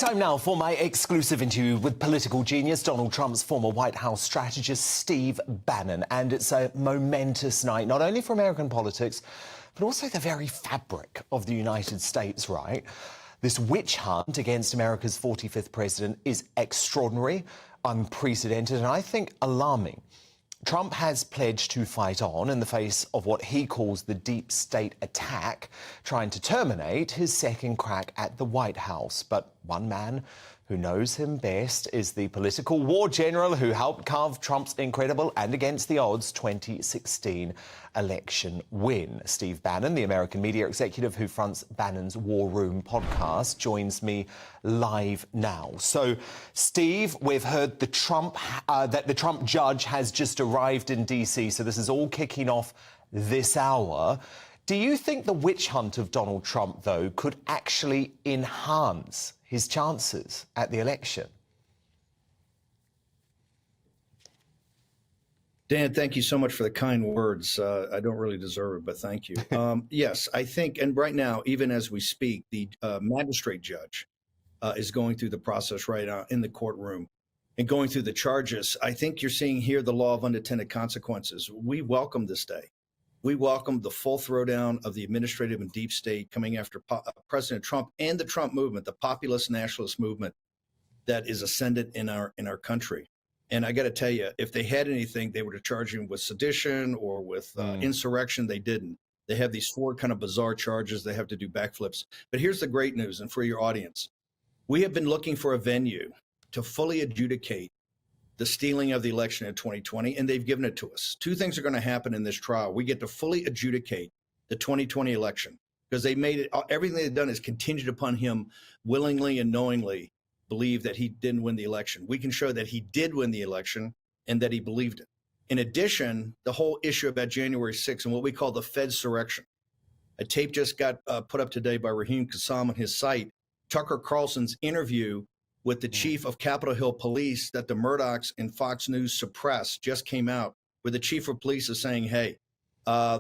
Time now for my exclusive interview with political genius Donald Trump's former White House strategist Steve Bannon. And it's a momentous night, not only for American politics, but also the very fabric of the United States, right? This witch hunt against America's 45th president is extraordinary, unprecedented, and I think alarming. Trump has pledged to fight on in the face of what he calls the deep state attack, trying to terminate his second crack at the White House. But one man who knows him best is the political war general who helped carve Trump's incredible and against the odds 2016 election win. Steve Bannon, the American media executive who fronts Bannon's War Room podcast, joins me live now. So, Steve, we've heard that the Trump judge has just arrived in D.C., so this is all kicking off this hour. Do you think the witch hunt of Donald Trump, though, could actually enhance his chances at the election? Dan, thank you so much for the kind words. I don't really deserve it, but thank you. Yes, I think, and right now, even as we speak, the magistrate judge is going through the process right now in the courtroom and going through the charges. I think you're seeing here the law of unintended consequences. We welcome this day. We welcome the full throwdown of the administrative and deep state coming after President Trump and the Trump movement, the populist nationalist movement that is ascendant in our country. And I got to tell you, if they had anything, they would have charged him with sedition or with insurrection. They didn't. They have these four kind of bizarre charges. They have to do backflips. But here's the great news, and for your audience, we have been looking for a venue to fully adjudicate the stealing of the election in 2020, and they've given it to us. Two things are going to happen in this trial. We get to fully adjudicate the 2020 election because they made it, everything they've done is contingent upon him willingly and knowingly believe that he didn't win the election. We can show that he did win the election and that he believed it. In addition, the whole issue about January 6th and what we call the Fedsurrection. A tape just got put up today by Raheem Kassam on his site, Tucker Carlson's interview with the chief of Capitol Hill Police that the Murdochs and Fox News suppressed just came out, where the chief of police is saying, hey,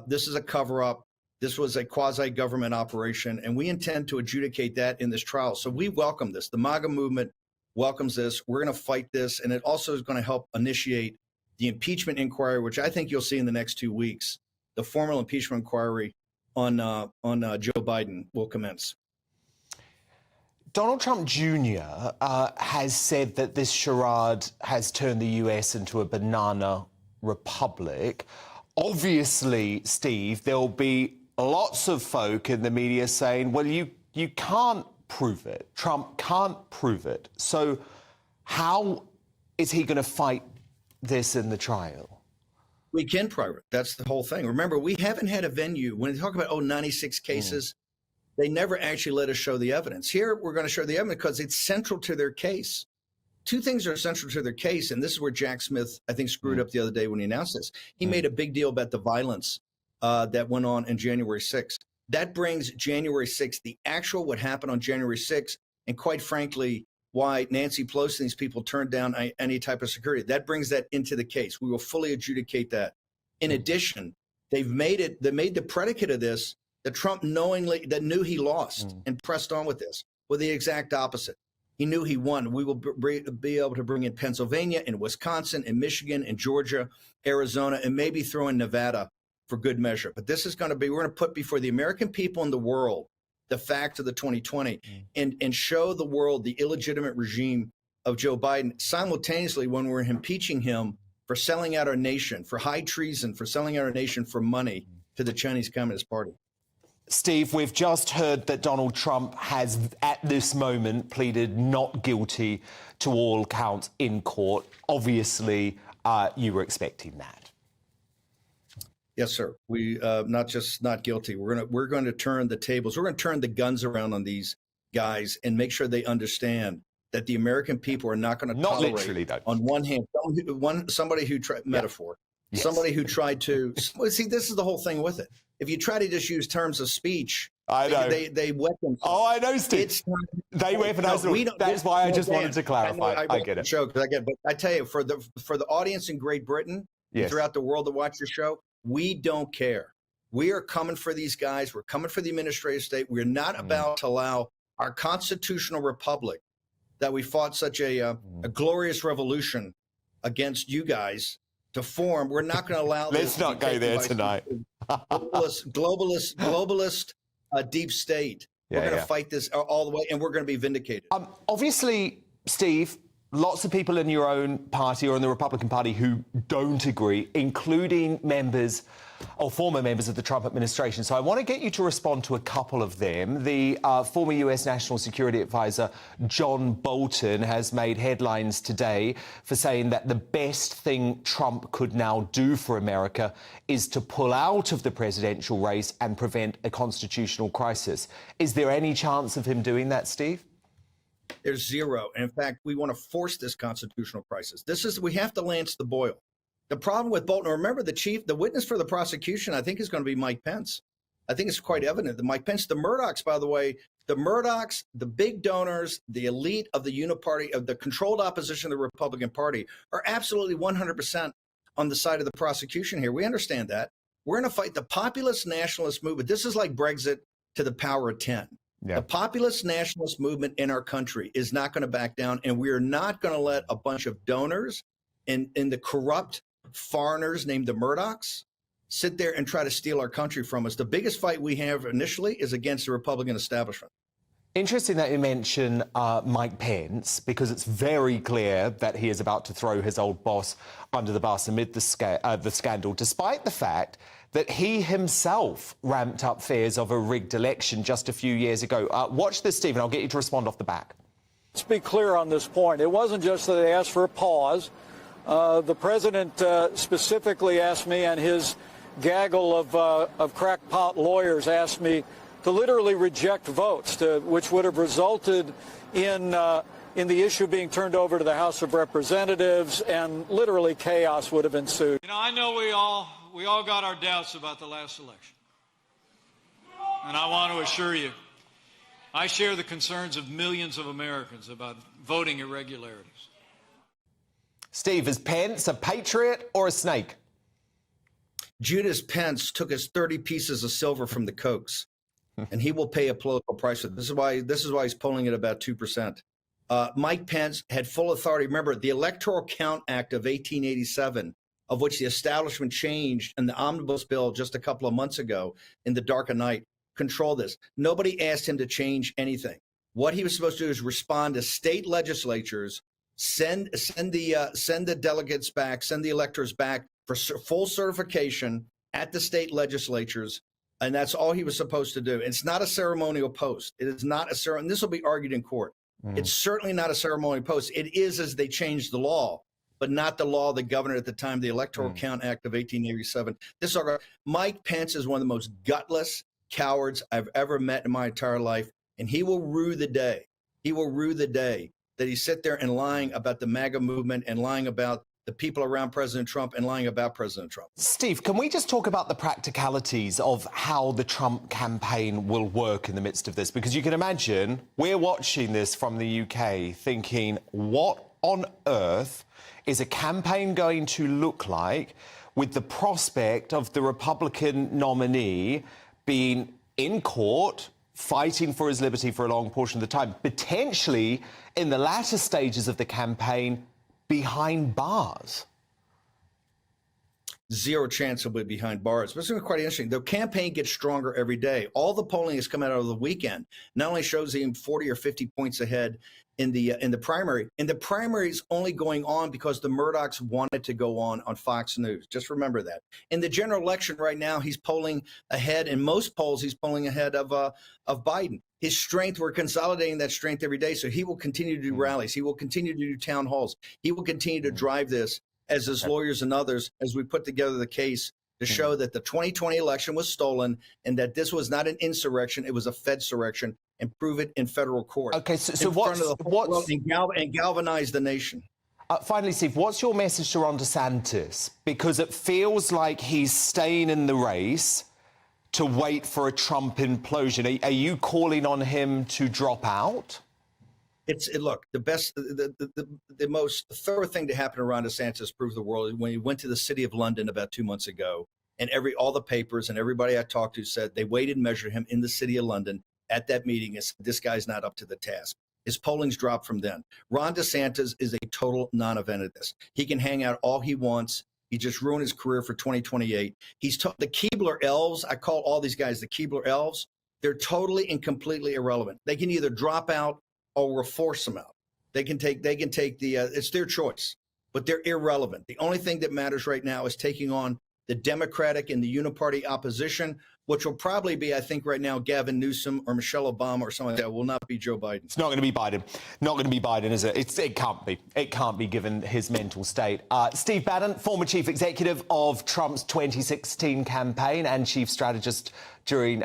this is a cover-up. This was a quasi-government operation, and we intend to adjudicate that in this trial. So we welcome this. The MAGA movement welcomes this. We're going to fight this, and it also is going to help initiate the impeachment inquiry, which I think you'll see in the next 2 weeks. The formal impeachment inquiry on Joe Biden will commence. Donald Trump Jr. Has said that this charade has turned the US into a banana republic. Obviously, Steve, there'll be lots of folk in the media saying, well, you can't prove it. Trump can't prove it. So how is he going to fight this in the trial? We can prove it. That's the whole thing. Remember, we haven't had a venue. When they talk about, 96 cases, they never actually let us show the evidence. Here, we're going to show the evidence because it's central to their case. Two things are central to their case, and this is where Jack Smith, I think, screwed up the other day when he announced this. He made a big deal about the violence that went on in January 6th. That brings January 6th, the actual what happened on January 6th, and quite frankly, why Nancy Pelosi and these people turned down any type of security. That brings that into the case. We will fully adjudicate that. In addition, they made the predicate of this that Trump knew he lost and pressed on with this. Well, the exact opposite. He knew he won. We will be able to bring in Pennsylvania and Wisconsin and Michigan and Georgia, Arizona, and maybe throw in Nevada for good measure. But this is going to be, we're going to put before the American people and the world the facts of the 2020 and show the world the illegitimate regime of Joe Biden simultaneously when we're impeaching him for selling out our nation, for high treason, for selling out our nation for money to the Chinese Communist Party. Steve, we've just heard that Donald Trump has, at this moment, pleaded not guilty to all counts in court. Obviously, you were expecting that. Yes, sir. We not just not guilty. We're going to turn the tables. We're going to turn the guns around on these guys and make sure they understand that the American people are not going to tolerate. Literally, though. On one hand, somebody who tried metaphor, yes. Somebody who tried to see. This is the whole thing with it. If you try to just use terms of speech, I know they weaponize. Oh, I know, Steve. They weaponize. No, that's why I just wanted to clarify. I get it. But I tell you, for the audience in Great Britain, yes, throughout the world that watch your show, we don't care. We are coming for these guys. We're coming for the administrative state. We're not about to allow our constitutional republic that we fought such a glorious revolution against you guys to form. We're not going to allow Let's not go there tonight. globalist deep state. We're going to fight this all the way, and we're going to be vindicated. Obviously, Steve, lots of people in your own party or in the Republican Party who don't agree, including members or former members of the Trump administration. So I want to get you to respond to a couple of them. The former US National Security Advisor John Bolton has made headlines today for saying that the best thing Trump could now do for America is to pull out of the presidential race and prevent a constitutional crisis. Is there any chance of him doing that, Steve? There's zero. And in fact, we want to force this constitutional crisis. We have to lance the boil. The problem with Bolton, remember the witness for the prosecution, I think is going to be Mike Pence. I think it's quite evident that Mike Pence, the Murdochs, by the way, the big donors, the elite of the uniparty, of the controlled opposition of the Republican Party are absolutely 100% on the side of the prosecution here. We understand that. We're going to fight the populist nationalist movement. This is like Brexit to the power of 10. Yeah. The populist nationalist movement in our country is not going to back down, and we are not going to let a bunch of donors and the corrupt foreigners named the Murdochs sit there and try to steal our country from us. The biggest fight we have initially is against the Republican establishment. Interesting that you mention Mike Pence, because it's very clear that he is about to throw his old boss under the bus amid the scandal, despite the fact that he himself ramped up fears of a rigged election just a few years ago. Watch this, Stephen. I'll get you to respond off the back. Let's be clear on this point. It wasn't just that they asked for a pause. The president specifically asked me, and his gaggle of crackpot lawyers asked me to literally reject votes, which would have resulted in the issue being turned over to the House of Representatives, and literally chaos would have ensued. You know, I know we all got our doubts about the last election, and I want to assure you, I share the concerns of millions of Americans about voting irregularities. Steve, is Pence a patriot or a snake? Judas Pence took us 30 pieces of silver from the Kochs, and he will pay a political price. This is why he's polling at about 2%. Mike Pence had full authority. Remember, the Electoral Count Act of 1887, of which the establishment changed in the omnibus bill just a couple of months ago in the dark of night, control this. Nobody asked him to change anything. What he was supposed to do is respond to state legislatures, send the delegates back, send the electors back for full certification at the state legislatures, and that's all he was supposed to do. It's not a ceremonial post. It is not a ceremony. This will be argued in court. It's certainly not a ceremonial post. It is as they changed the law, but not the law that governed at the time, the Electoral Count Act of 1887. Mike Pence is one of the most gutless cowards I've ever met in my entire life, and he will rue the day. He will rue the day that he sit there and lying about the MAGA movement and lying about the people around President Trump and lying about President Trump. Steve, can we just talk about the practicalities of how the Trump campaign will work in the midst of this? Because you can imagine we're watching this from the UK thinking, what on earth is a campaign going to look like with the prospect of the Republican nominee being in court, fighting for his liberty for a long portion of the time, potentially in the latter stages of the campaign behind bars? Zero chance he'll be behind bars. But it's going to be quite interesting. The campaign gets stronger every day. All the polling has come out over the weekend. Not only shows him 40 or 50 points ahead in the primary, and the primary is only going on because the Murdochs wanted to go on Fox News. Just remember that. In the general election right now, he's polling ahead. In most polls, he's polling ahead of Biden. His strength, we're consolidating that strength every day. So he will continue to do rallies. He will continue to do town halls. He will continue to drive this as his lawyers and others, as we put together the case to show that the 2020 election was stolen and that this was not an insurrection, it was a Fedsurrection, and prove it in federal court. Okay, so what's and galvanize the nation. Finally, Steve, what's your message to Ron DeSantis? Because it feels like he's staying in the race to wait for a Trump implosion. Are you calling on him to drop out? Look, the most thorough thing to happen to Ron DeSantis proved the world when he went to the city of London about 2 months ago, and all the papers and everybody I talked to said they waited and measured him in the city of London at that meeting and said, this guy's not up to the task. His polling's dropped from then. Ron DeSantis is a total non-event at this. He can hang out all he wants. He just ruined his career for 2028. The Keebler elves, I call all these guys the Keebler elves. They're totally and completely irrelevant. They can either drop out or we'll force them out. They can take it's their choice, but they're irrelevant. The only thing that matters right now is taking on the Democratic and the uniparty opposition, which will probably be, I think, right now, Gavin Newsom or Michelle Obama or something like that. It will not be Joe Biden. It's not going to be Biden. Not going to be Biden, is it? It can't be. It can't be, given his mental state. Steve Bannon, former chief executive of Trump's 2016 campaign and chief strategist during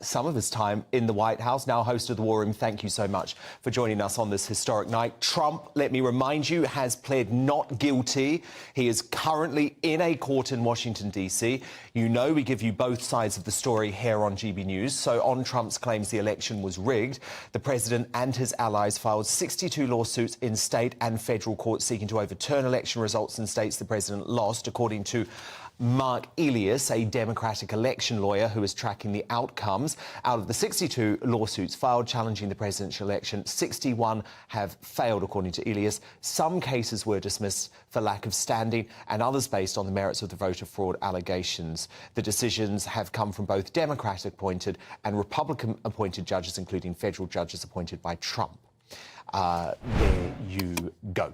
some of his time in the White House, now host of the War Room. Thank you so much for joining us on this historic night. Trump, let me remind you, has pled not guilty. He is currently in a court in Washington, D.C. You know we give you both sides of the story here on GB News. So on Trump's claims the election was rigged, the president and his allies filed 62 lawsuits in state and federal courts seeking to overturn election results in states the president lost, according to Mark Elias, a Democratic election lawyer who is tracking the outcomes. Out of the 62 lawsuits filed challenging the presidential election, 61 have failed, according to Elias. Some cases were dismissed for lack of standing and others based on the merits of the voter fraud allegations. The decisions have come from both Democratic-appointed and Republican-appointed judges, including federal judges appointed by Trump. There you go.